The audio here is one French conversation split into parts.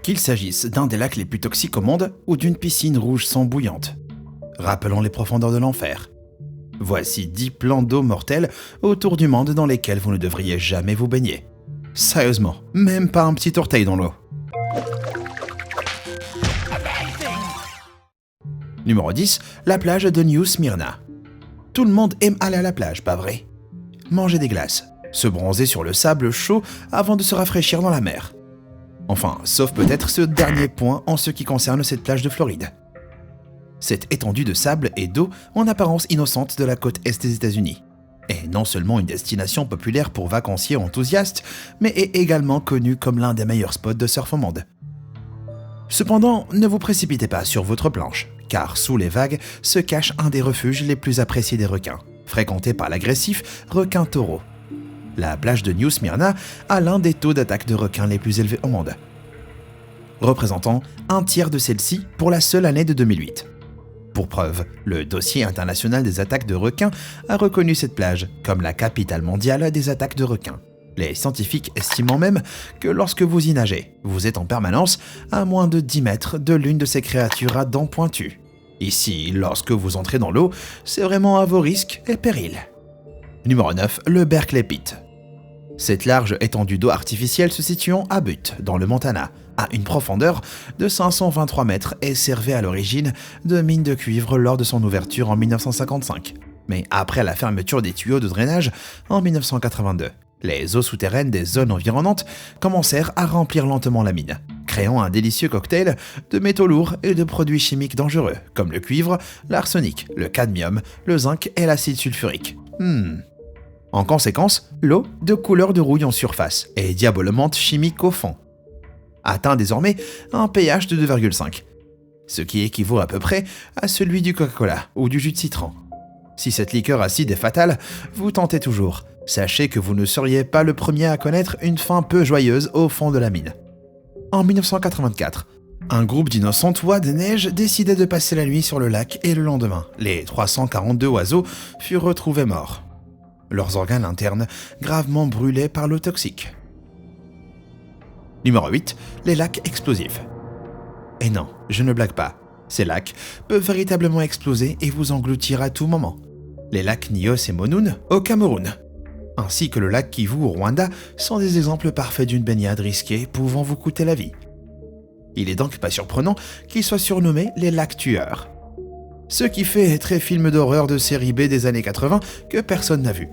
qu'il s'agisse d'un des lacs les plus toxiques au monde ou d'une piscine rouge sang bouillante. Rappelons les profondeurs de l'enfer. Voici 10 plans d'eau mortels autour du monde dans lesquels vous ne devriez jamais vous baigner. Sérieusement, même pas un petit orteil dans l'eau. Numéro 10, la plage de New Smyrna. Tout le monde aime aller à la plage, pas vrai? Manger des glaces, se bronzer sur le sable chaud avant de se rafraîchir dans la mer. Enfin, sauf peut-être ce dernier point en ce qui concerne cette plage de Floride. Cette étendue de sable et d'eau en apparence innocente de la côte est des États-Unis est non seulement une destination populaire pour vacanciers enthousiastes, mais est également connue comme l'un des meilleurs spots de surf au monde. Cependant, ne vous précipitez pas sur votre planche, car sous les vagues se cache un des refuges les plus appréciés des requins, fréquenté par l'agressif requin taureau. La plage de New Smyrna a l'un des taux d'attaque de requins les plus élevés au monde, représentant un tiers de celle-ci pour la seule année de 2008. Pour preuve, le dossier international des attaques de requins a reconnu cette plage comme la capitale mondiale des attaques de requins. Les scientifiques estimant même que lorsque vous y nagez, vous êtes en permanence à moins de 10 mètres de l'une de ces créatures à dents pointues. Ici, lorsque vous entrez dans l'eau, c'est vraiment à vos risques et périls. Numéro 9, le Berkeley Pit. Cette large étendue d'eau artificielle se situant à Butte, dans le Montana, à une profondeur de 523 mètres et servait à l'origine de mine de cuivre lors de son ouverture en 1955. Mais après la fermeture des tuyaux de drainage en 1982, les eaux souterraines des zones environnantes commencèrent à remplir lentement la mine, créant un délicieux cocktail de métaux lourds et de produits chimiques dangereux, comme le cuivre, l'arsenic, le cadmium, le zinc et l'acide sulfurique. En conséquence, l'eau, de couleur de rouille en surface et diabolement chimique au fond, atteint désormais un pH de 2,5, ce qui équivaut à peu près à celui du Coca-Cola ou du jus de citron. Si cette liqueur acide est fatale, vous tentez toujours. Sachez que vous ne seriez pas le premier à connaître une fin peu joyeuse au fond de la mine. En 1984, un groupe d'innocentes oies de neige décidait de passer la nuit sur le lac et le lendemain, les 342 oiseaux furent retrouvés morts. Leurs organes internes gravement brûlés par l'eau toxique. Numéro 8, les lacs explosifs. Et non, je ne blague pas. Ces lacs peuvent véritablement exploser et vous engloutir à tout moment. Les lacs Nyos et Monoun au Cameroun, ainsi que le lac Kivu au Rwanda sont des exemples parfaits d'une baignade risquée pouvant vous coûter la vie. Il est donc pas surprenant qu'ils soient surnommés les lacs tueurs. Ce qui fait très film d'horreur de série B des années 80 que personne n'a vu.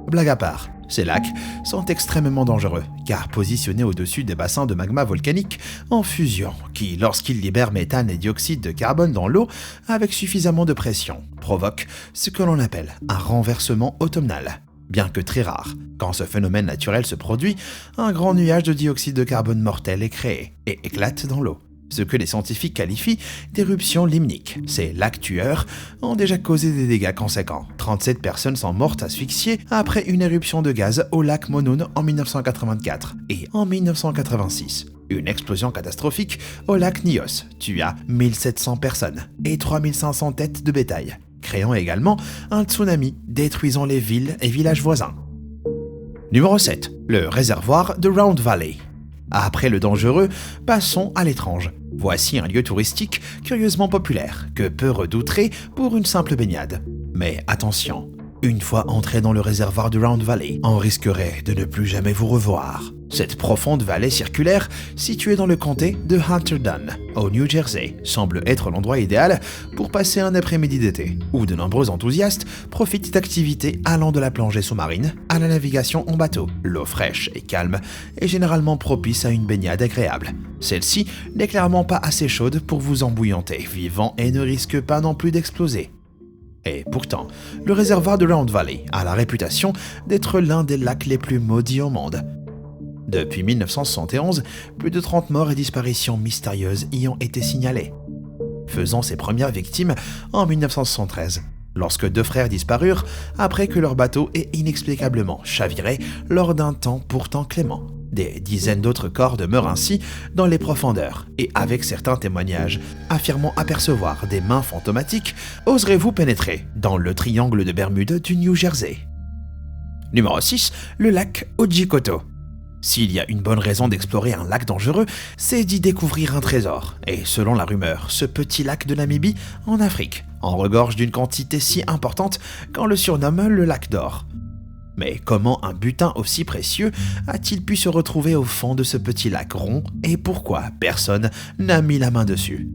Blague à part, ces lacs sont extrêmement dangereux, car positionnés au-dessus des bassins de magma volcanique en fusion, qui, lorsqu'ils libèrent méthane et dioxyde de carbone dans l'eau avec suffisamment de pression, provoquent ce que l'on appelle un renversement automnal. Bien que très rare, quand ce phénomène naturel se produit, un grand nuage de dioxyde de carbone mortel est créé et éclate dans l'eau. Ce que les scientifiques qualifient d'éruption limnique. Ces lacs tueurs ont déjà causé des dégâts conséquents. 37 personnes sont mortes asphyxiées après une éruption de gaz au lac Monoun en 1984 et en 1986. Une explosion catastrophique au lac Nyos tua 1700 personnes et 3500 têtes de bétail, créant également un tsunami détruisant les villes et villages voisins. Numéro 7. Le réservoir de Round Valley. Après le dangereux, passons à l'étrange. Voici un lieu touristique curieusement populaire, que peu redouterait pour une simple baignade. Mais attention, une fois entré dans le réservoir de Round Valley, on risquerait de ne plus jamais vous revoir. Cette profonde vallée circulaire, située dans le comté de Hunterdon, au New Jersey, semble être l'endroit idéal pour passer un après-midi d'été, où de nombreux enthousiastes profitent d'activités allant de la plongée sous-marine à la navigation en bateau. L'eau fraîche et calme est généralement propice à une baignade agréable. Celle-ci n'est clairement pas assez chaude pour vous embouillanter vivant et ne risque pas non plus d'exploser. Et pourtant, le réservoir de Round Valley a la réputation d'être l'un des lacs les plus maudits au monde. Depuis 1971, plus de 30 morts et disparitions mystérieuses y ont été signalées, faisant ses premières victimes en 1973, lorsque 2 frères disparurent après que leur bateau ait inexplicablement chaviré lors d'un temps pourtant clément. Des dizaines d'autres corps demeurent ainsi dans les profondeurs, et avec certains témoignages affirmant apercevoir des mains fantomatiques, oserez-vous pénétrer dans le triangle de Bermude du New Jersey? Numéro 6, le lac Ojikoto. S'il y a une bonne raison d'explorer un lac dangereux, c'est d'y découvrir un trésor. Et selon la rumeur, ce petit lac de Namibie, en Afrique, en regorge d'une quantité si importante qu'on le surnomme le lac d'or. Mais comment un butin aussi précieux a-t-il pu se retrouver au fond de ce petit lac rond et pourquoi personne n'a mis la main dessus ?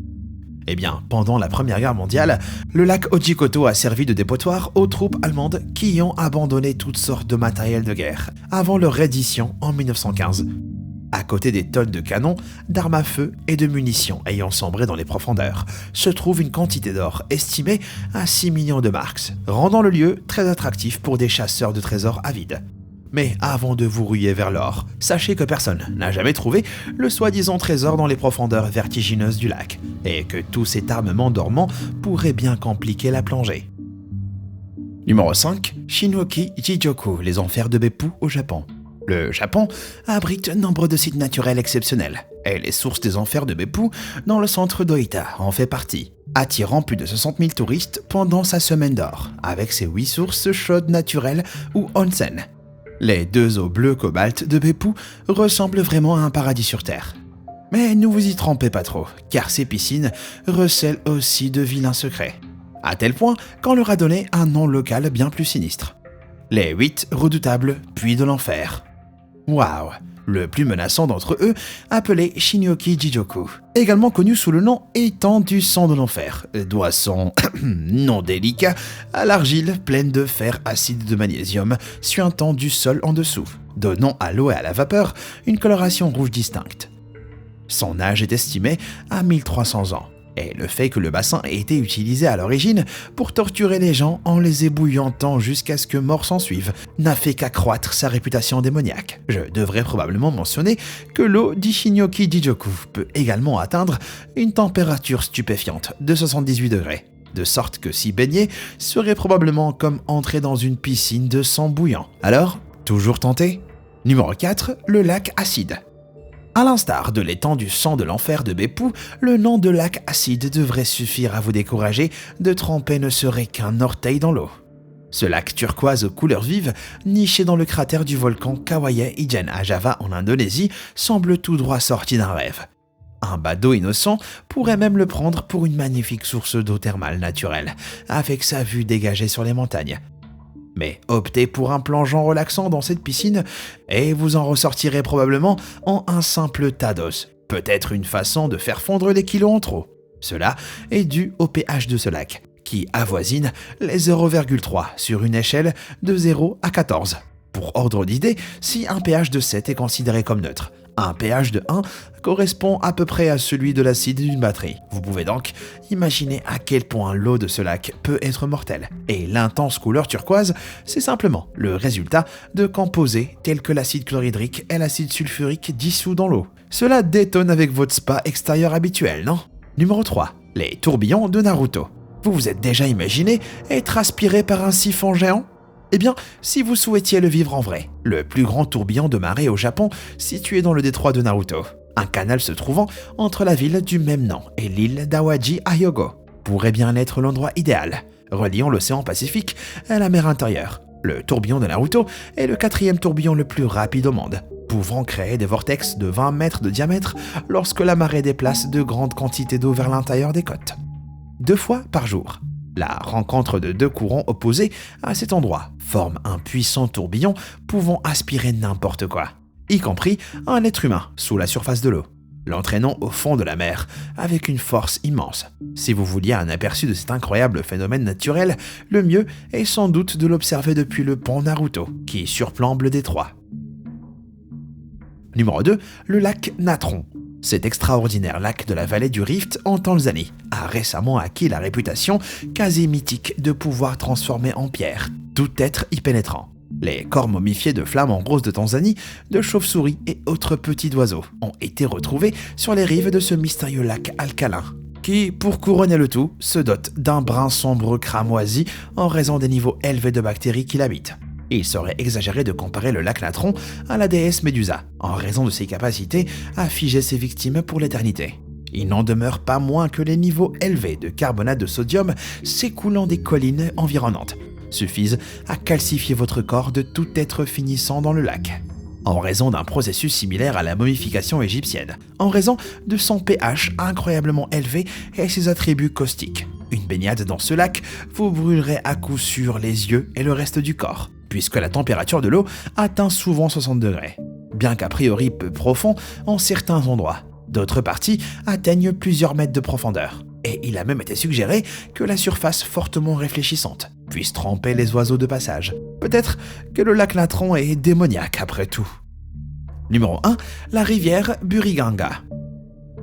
Eh bien, pendant la Première Guerre mondiale, le lac Otjikoto a servi de dépotoir aux troupes allemandes qui y ont abandonné toutes sortes de matériel de guerre avant leur reddition en 1915. À côté des tonnes de canons, d'armes à feu et de munitions ayant sombré dans les profondeurs, se trouve une quantité d'or estimée à 6 millions de marks, rendant le lieu très attractif pour des chasseurs de trésors avides. Mais avant de vous ruer vers l'or, sachez que personne n'a jamais trouvé le soi-disant trésor dans les profondeurs vertigineuses du lac, et que tout cet armement dormant pourrait bien compliquer la plongée. Numéro 5. Shinnoki-Jijoku, les enfers de Beppu au Japon. Le Japon abrite nombre de sites naturels exceptionnels, et les sources des enfers de Beppu, dans le centre d'Oita, en fait partie, attirant plus de 60 000 touristes pendant sa semaine d'or, avec ses 8 sources chaudes naturelles ou onsen. Les 2 eaux bleues cobalt de Beppu ressemblent vraiment à un paradis sur Terre. Mais ne vous y trompez pas trop, car ces piscines recèlent aussi de vilains secrets. À tel point qu'on leur a donné un nom local bien plus sinistre. Les 8 redoutables puits de l'enfer. Waouh! Le plus menaçant d'entre eux, appelé Shinnoki-Jijoku, également connu sous le nom étang du sang de l'enfer, doit son nom délicat à l'argile pleine de fer acide de magnésium suintant du sol en dessous, donnant à l'eau et à la vapeur une coloration rouge distincte. Son âge est estimé à 1300 ans. Et le fait que le bassin ait été utilisé à l'origine pour torturer les gens en les ébouillantant jusqu'à ce que mort s'en suive n'a fait qu'accroître sa réputation démoniaque. Je devrais probablement mentionner que l'eau d'Ishinyoki-Jijoku peut également atteindre une température stupéfiante de 78 degrés, de sorte que s'y baigner serait probablement comme entrer dans une piscine de sang bouillant. Alors, toujours tenté ? Numéro 4, le lac acide. À l'instar de l'étang du sang de l'enfer de Beppu, le nom de lac acide devrait suffire à vous décourager de tremper ne serait qu'un orteil dans l'eau. Ce lac turquoise aux couleurs vives, niché dans le cratère du volcan Kawaye Ijen à Java en Indonésie, semble tout droit sorti d'un rêve. Un badaud innocent pourrait même le prendre pour une magnifique source d'eau thermale naturelle, avec sa vue dégagée sur les montagnes. Mais optez pour un plongeon relaxant dans cette piscine et vous en ressortirez probablement en un simple tas d'os. Peut-être une façon de faire fondre les kilos en trop. Cela est dû au pH de ce lac, qui avoisine les 0,3 sur une échelle de 0 à 14. Pour ordre d'idée, si un pH de 7 est considéré comme neutre, un pH de 1 correspond à peu près à celui de l'acide d'une batterie. Vous pouvez donc imaginer à quel point l'eau de ce lac peut être mortelle. Et l'intense couleur turquoise, c'est simplement le résultat de composés tels que l'acide chlorhydrique et l'acide sulfurique dissous dans l'eau. Cela détonne avec votre spa extérieur habituel, non ? Numéro 3. Les tourbillons de Naruto. Vous vous êtes déjà imaginé être aspiré par un siphon géant ? Eh bien, si vous souhaitiez le vivre en vrai, le plus grand tourbillon de marée au Japon, situé dans le détroit de Naruto, un canal se trouvant entre la ville du même nom et l'île d'Awaji à Hyogo, pourrait bien être l'endroit idéal, reliant l'océan Pacifique à la mer intérieure. Le tourbillon de Naruto est le 4e tourbillon le plus rapide au monde, pouvant créer des vortex de 20 mètres de diamètre lorsque la marée déplace de grandes quantités d'eau vers l'intérieur des côtes. 2 fois par jour. La rencontre de 2 courants opposés à cet endroit forme un puissant tourbillon pouvant aspirer n'importe quoi, y compris un être humain sous la surface de l'eau, l'entraînant au fond de la mer avec une force immense. Si vous vouliez un aperçu de cet incroyable phénomène naturel, le mieux est sans doute de l'observer depuis le pont Naruto, qui surplombe le détroit. Numéro 2, le lac Natron. Cet extraordinaire lac de la vallée du Rift en Tanzanie a récemment acquis la réputation quasi mythique de pouvoir transformer en pierre tout être y pénétrant. Les corps momifiés de flamants roses de Tanzanie, de chauves-souris et autres petits oiseaux ont été retrouvés sur les rives de ce mystérieux lac alcalin, qui, pour couronner le tout, se dote d'un brun sombre cramoisi en raison des niveaux élevés de bactéries qui l'habitent. Il serait exagéré de comparer le lac Natron à la déesse Médusa, en raison de ses capacités à figer ses victimes pour l'éternité. Il n'en demeure pas moins que les niveaux élevés de carbonate de sodium s'écoulant des collines environnantes suffisent à calcifier votre corps de tout être finissant dans le lac. en raison d'un processus similaire à la momification égyptienne, en raison de son pH incroyablement élevé et ses attributs caustiques. Une baignade dans ce lac vous brûlerait à coup sûr les yeux et le reste du corps, puisque la température de l'eau atteint souvent 60 degrés, bien qu'a priori peu profond en certains endroits. D'autres parties atteignent plusieurs mètres de profondeur, et il a même été suggéré que la surface fortement réfléchissante puisse tremper les oiseaux de passage. Peut-être que le lac Natron est démoniaque après tout. Numéro 1. La rivière Buriganga.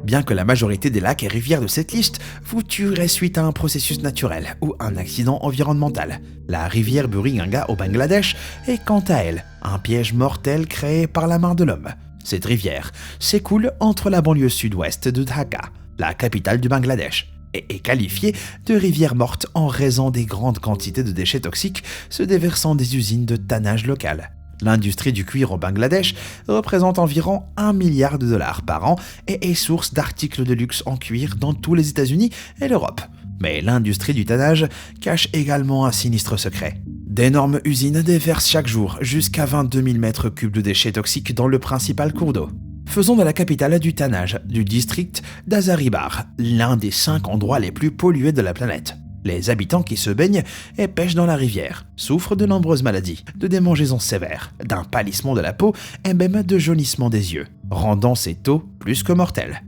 Bien que la majorité des lacs et rivières de cette liste vous tueraient suite à un processus naturel ou un accident environnemental, la rivière Buriganga au Bangladesh est quant à elle un piège mortel créé par la main de l'homme. Cette rivière s'écoule entre la banlieue sud-ouest de Dhaka, la capitale du Bangladesh, et est qualifiée de rivière morte en raison des grandes quantités de déchets toxiques se déversant des usines de tannage locales. L'industrie du cuir au Bangladesh représente environ 1 milliard de dollars par an et est source d'articles de luxe en cuir dans tous les États-Unis et l'Europe. Mais l'industrie du tannage cache également un sinistre secret. D'énormes usines déversent chaque jour jusqu'à 22 000 mètres cubes de déchets toxiques dans le principal cours d'eau. Faisons de la capitale du tannage du district d'Hazaribagh l'un des 5 endroits les plus pollués de la planète. Les habitants qui se baignent et pêchent dans la rivière souffrent de nombreuses maladies, de démangeaisons sévères, d'un pâlissement de la peau et même de jaunissement des yeux, rendant cette eau plus que mortelle.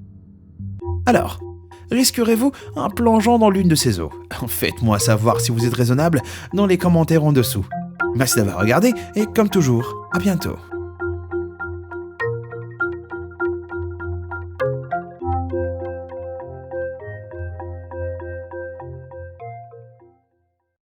Alors, risquerez-vous un plongeon dans l'une de ces eaux? Faites-moi savoir si vous êtes raisonnable dans les commentaires en dessous. Merci d'avoir regardé et comme toujours, à bientôt.